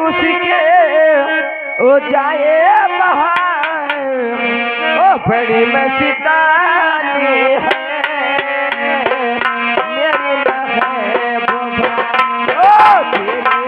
उसके ओ जाए बाहर ओ बड़ी मस्तानी है मेरी महबूबा ओ तेरी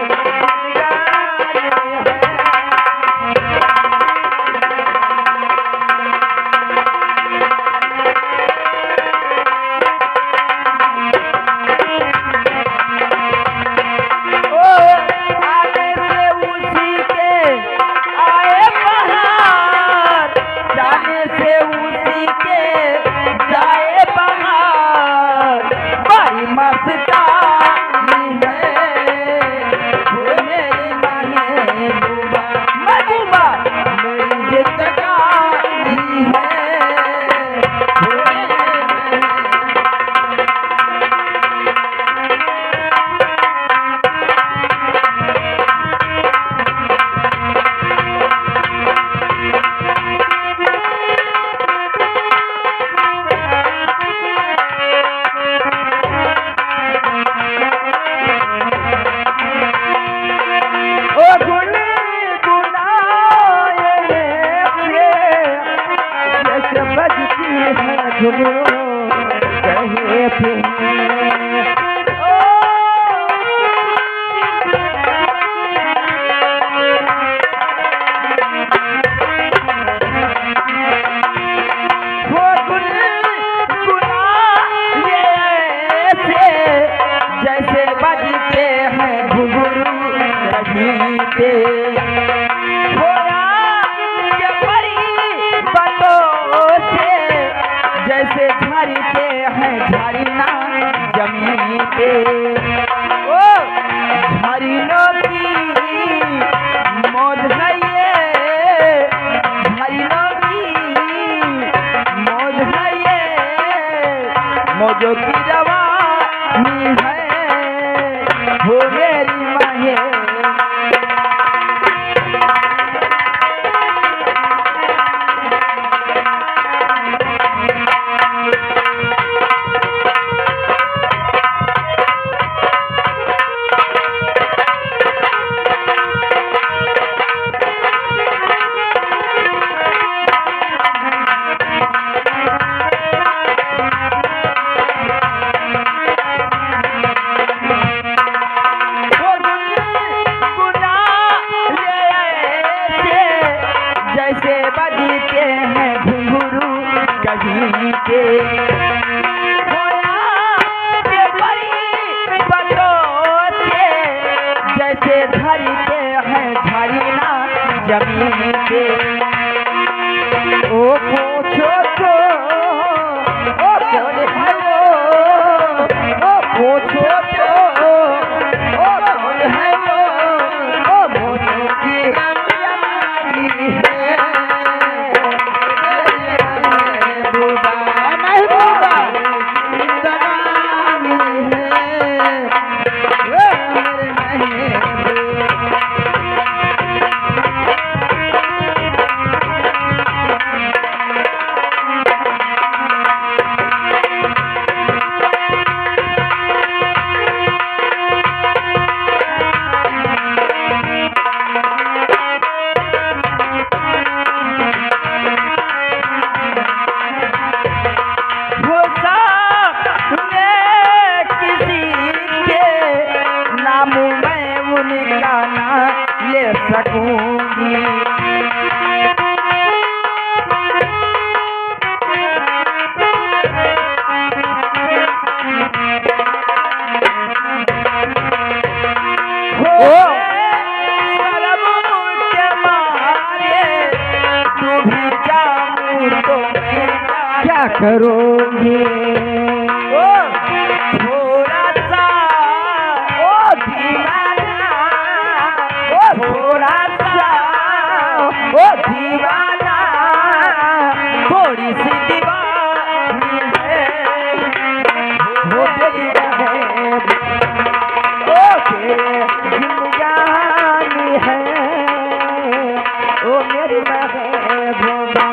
जैसे बजते हैं घुंघरू रहीते होया के परी बतों से जैसे झरते हैं झरना जमीन पे ओ झरनों की मौज है ये झरनों की मौज है ये मौजों की रवानी है हो मेरी माहे जैसे बजते हैं घुंघरू कहीं पे होया के परी बतों से जैसे झरते हैं झरना जमीन पे ओ पूछो तो ओ कौन है वो ओ पूछो तो ओ कौन है वो ओ मोती की रानी है ले सकूंगी हो शर्म के मारे तू भी जाऊं तो मैं क्या करूंगी ओ थोड़ा सा ओ दीवाना ओ थोड़ा सा ओ दीवाना थोड़ी सी दीवानी है वो तेरी है ओ तेरे जिंदगानी है ओ मेरी महबूबा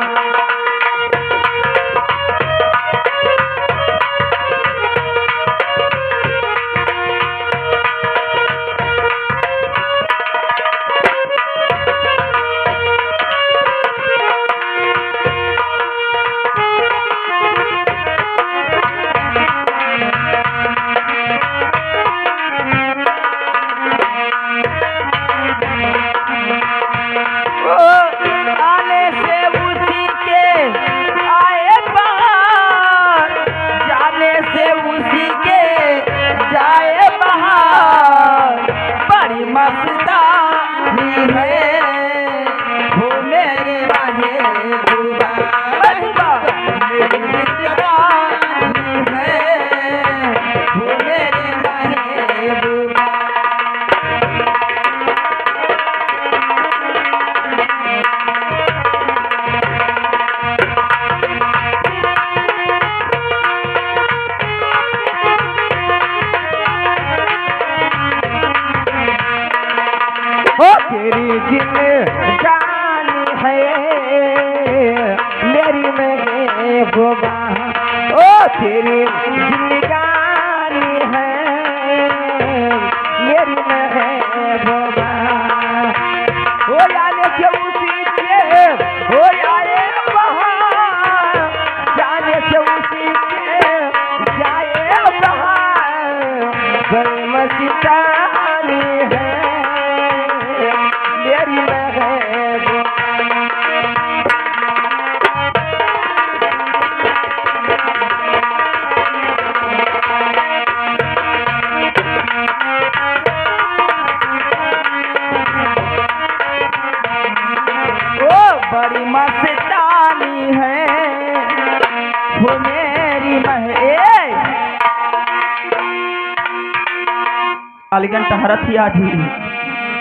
तेरी जिंदगानी है मेरी महबूबा, ओ तेरी जिंदगानी है मेरी महबूबा। हो जाने से उसी के हो जाए बहार, जाने से उसी के जाए बहार, बड़ी मस्तानी है मेरी महबूबा। बड़ी मस्तानी है वो मेरी महबूबा। अलीगंज हरथिया जी